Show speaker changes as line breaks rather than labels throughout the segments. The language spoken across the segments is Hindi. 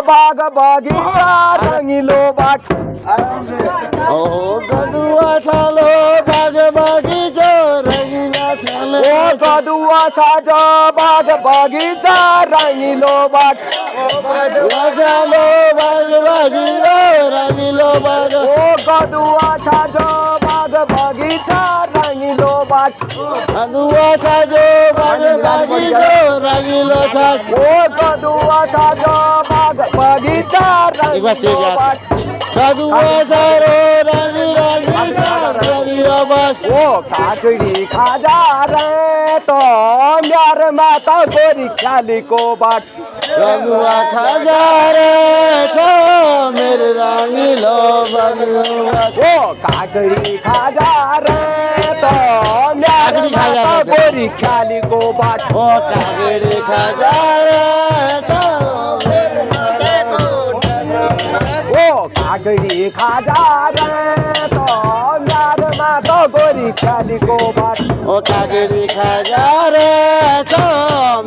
बाग बगीचा रंगीलो बाट
ओ कदुआ सालो बाग बगीचा रंगीला सालो
ओ कदुआ साजो बाग बगीचा रंगीलो बाट
कदुआ सालो बाग बगीचा रंगीलो बाट
ओ कदुआ साजो बाग बगीचा रंगीलो बाट
कदुआ साजो बाग बगीचा रंगीलो बाट
ओ कदुआ साजो बाग बगीचा रंगीलो बाट
कदुआ सारो रंगीलो बाट
ओ काकड़ी खाजा रे तो म्यार माता गोरी ख्याली को बाट
कदुआ खाजा रे छो मेरे रंगीलो बाट
ओ काकड़ी खाजा रे तो म्यार माता गोरी ख्याली को बाट
ओ काकड़ी खाजा रे छो मेरे
ओ काकड़ी खाजा रे तो म्यार माता गोरी ख्याली को बाट
ओ काकड़ी खाजा रे छो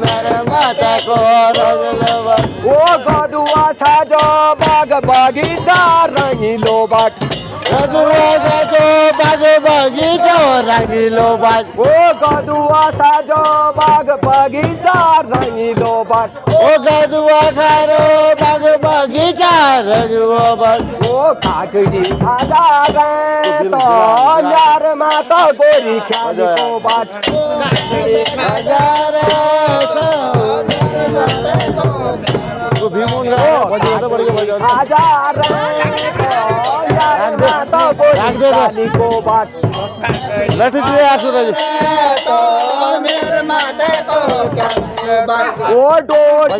मेरे माता को रंगीलो बाट
ओ कदुआ साजो बाग बगीचा रंगीलो बाट
कदुआ साजो बाग बगीचा रंगीलो बाट
ओ कदुआ साजो बाग बगीचा रंगीलो बाट
ओ कदुआ खारो बाग बगीचा रंगीलो बाट
ओ काकड़ी खाजा रे तो यार माता गोरी ख्याली को बाट
काकड़ी खाजा रे छो मेरे माता को तो भीमोन बजे तो बड़ी बजे
खाजा रे तो यार माता गोरी ख्याली को बाट
बैठ दिए आसु रे
तो मेरे माते को क्या बात
ओ डोटी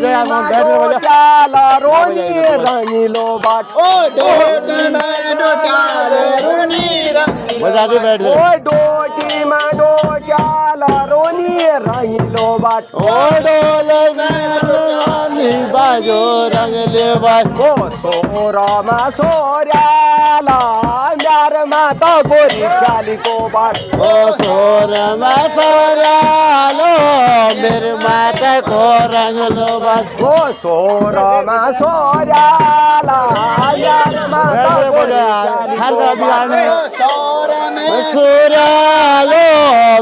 चाला रोनी रंगीलो बाट
ओ डोटी में डोटाल रोनी रंग
बजा दे बैठ दे
ओ डोटी में डोटाला रोनी रंगीलो बाट
ओ डोले में रोनी बाजो रंगले बाज
ओ सोरा मा सोर्याला म्यार माता गोरी ख्याली को बाट
ओ सोर मसरालो मेरे माता को रंगलो बाज
ओ सोरा मा सोर्याला म्यार माता गोरी ख्याली को बाट
सौर में
सुरालो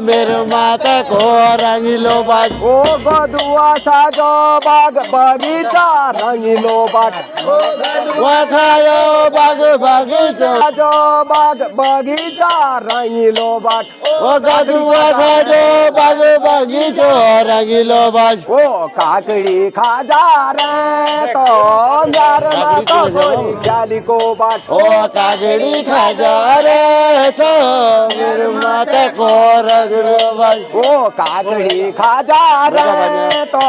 मेरे माता को रंगीलो बाज
ओ गदुआ साजो बाग बगीचा रंगीलो बाट
वखायो बाग बगीचा
साजो बाग बगीचा रंगीलो बाट
ओ कदुआ खाजो बाग बगीचा रंगीलो बाज
ओ काकड़ी खाजा रे तो यार माता गोरी ख्याली को बाट
ओ काकड़ी खाजा रे छो मेरे माता को रंगलो बाज
ओ काकड़ी खाजा रे तो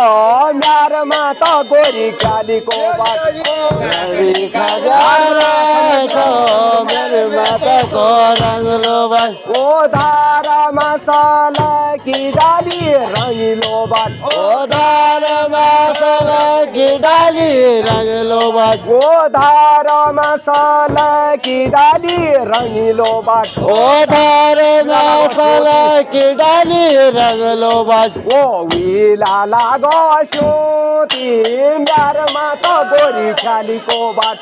यार माता गोरी ख्याली को बाट
काकड़ी खाजा रे छो मेरे माता को रंगलो बाज
ओ धारा मसाला की डाली रंगीलो बाट
ओ दार मसाला की डाली रंगलो बाज
ओ धारा मसाला की डाली रंगीलो बाट
ओ दार मसाला की डाली रंगलो बाज
ओ विला लागो शोती म्यार माता गोरी ख्याली को बाट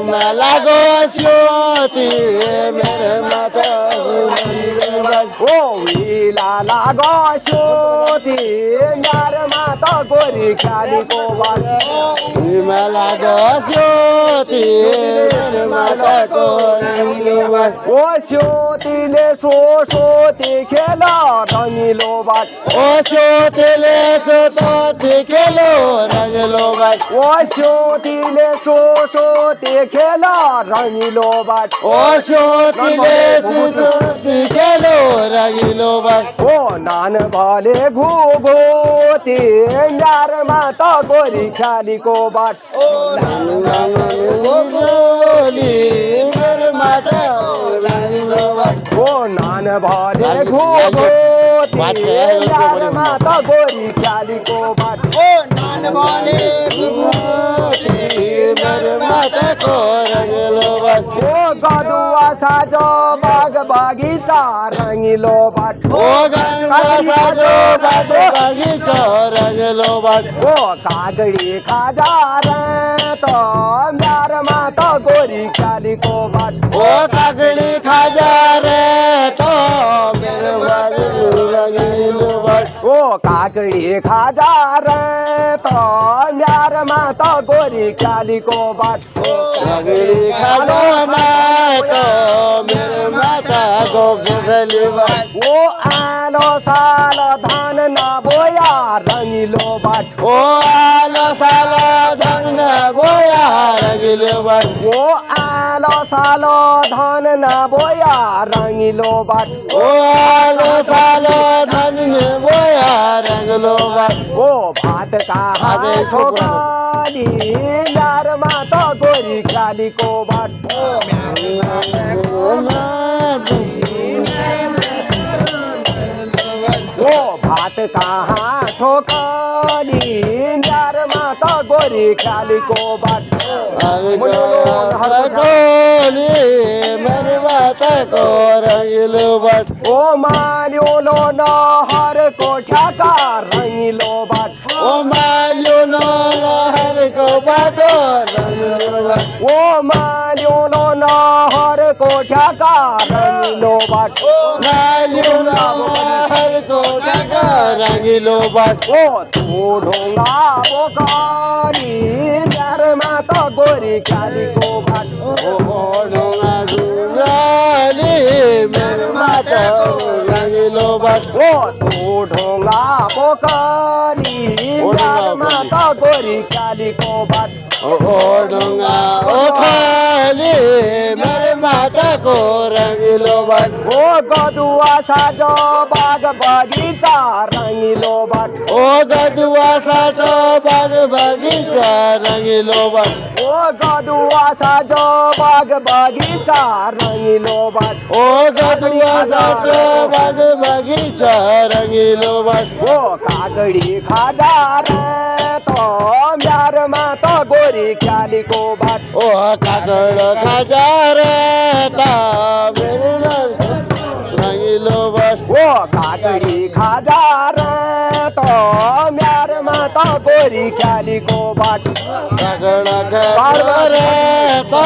मला गोस्योती मेरे माता रंगलो बाज
ओ विला लागो शोती म्यार माता गोरी ख्याली को बाट
मला गोस्योती मेरे माता को रंगलो बाज
ओ शोतीले सोती खेला रंगीलो बाट
ओ सोतेले सोती खेलो रंगलो बाज
ओ शोतीले सोती खेला रंगीलो बाट
ओ सोतीले सोती खेलो रंगलो बाज
ओ नान भले घुघोती म्यार माता गोरी ख्याली को बाट
गोली मेरे माता रंगलो बाज
ओ नान भले घुघोती म्यार माता गोरी ख्याली को बाट
ओ नान वाले
मेरे माता को रंगलो बाज
ओ गदुआ साजो बाग बगीचा रंगीलो बाट
ओ गंगा साजो बाग बगीचा रंगलो बाज
ओ कागड़ी खाजा रे त म्यारमा त गोरी ख्यालीको बाट
ओ काकडी खाजा रे त मेरो रङ्गिलो बाट
ओ काकडी खाजा रे त म्यारमा त गोरी ख्यालीको बाट
काकडी खाजा त मेरो माताको गोखली बाट
ओ आलो साल धान नबोया रङ्गिलो बाट
ओ आलो साल धान नबोया रङ्गिलो बाट
ओ आलो साल धान नबोया रङ्गिलो बाट
ओ आलो साल धान नबोया रङ्गिलो बाट
ओ भात कहाँ छोकली म्यारमा त गोरी ख्यालीको बाट ओ भात कहाँ ठोकली म्यारमा त गोरी ख्यालीको बाट
मेरो माताको रङ्गिलो बाट
ओ माल्यो नहरको ठ्याका रङ्गिलो बाट
ओ माल्यो नहरको बाटो रङ्गिलो बाट
ओ माल्यो नहरको ठ्याका रङ्गिलो बाट
माल्यो नहरको ढाका रङ्गिलो बाट
ओ तू ढोङ्गा बोकरी म्यारमा त गोरी ख्यालीको बाट
ओ ढोङ्गा ढुङ्गाली मेरो माताको रङ्गिलो बाट
ओ तू ढोङ्गा बोकरी म्यारमा त गोरी ख्यालीको बाट
ओ ढुङ्गा ओ खाली मेरो माताको रङ्गिलो बाट
ओ गदुवा साज बाग बगैँचा रङ्गिलो बाट
ओ गदुवा साँचो बाग बगैँचा रङ्गिलो बाट
ओ गदुवा साज बाग बगैँचा रङ्गिलो बाट
ओ गदुवा साँचो बाग बगैँचा रङ्गिलो बाट
ओ काकडी खाजा रे त म्यारमा त गोरी ख्यालीको बाट
ओ काकड खाजा रे त मेरो रङ्गिलो बाट
ओ काकडी खाजा रे त म्यारमा त गोरी ख्यालीको बाट
काकड खाजा रे त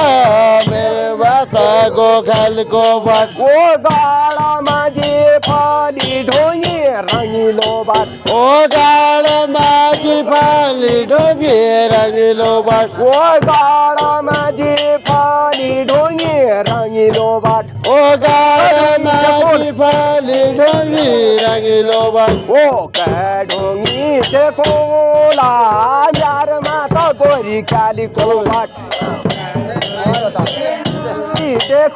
मेरो माताको खालको बाट
ओ गाडामा जे फली ढोङ्गे रङ्गिलो बाट
ओ गाडामा जी फाली ढोगे रङ्गिलो बाट
ओ गाडामा जे फली ढोङ्गे रङ्गिलो बाट
ओ गाडामा जी फाली ढोगे रङ्गिलो बाट
ओ ढोङ्गी खोला म्यारमा त गोरी ख्यालीको बाट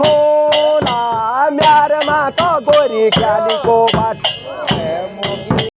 खोला म्यारमा त गोरी ख्यालीको बाट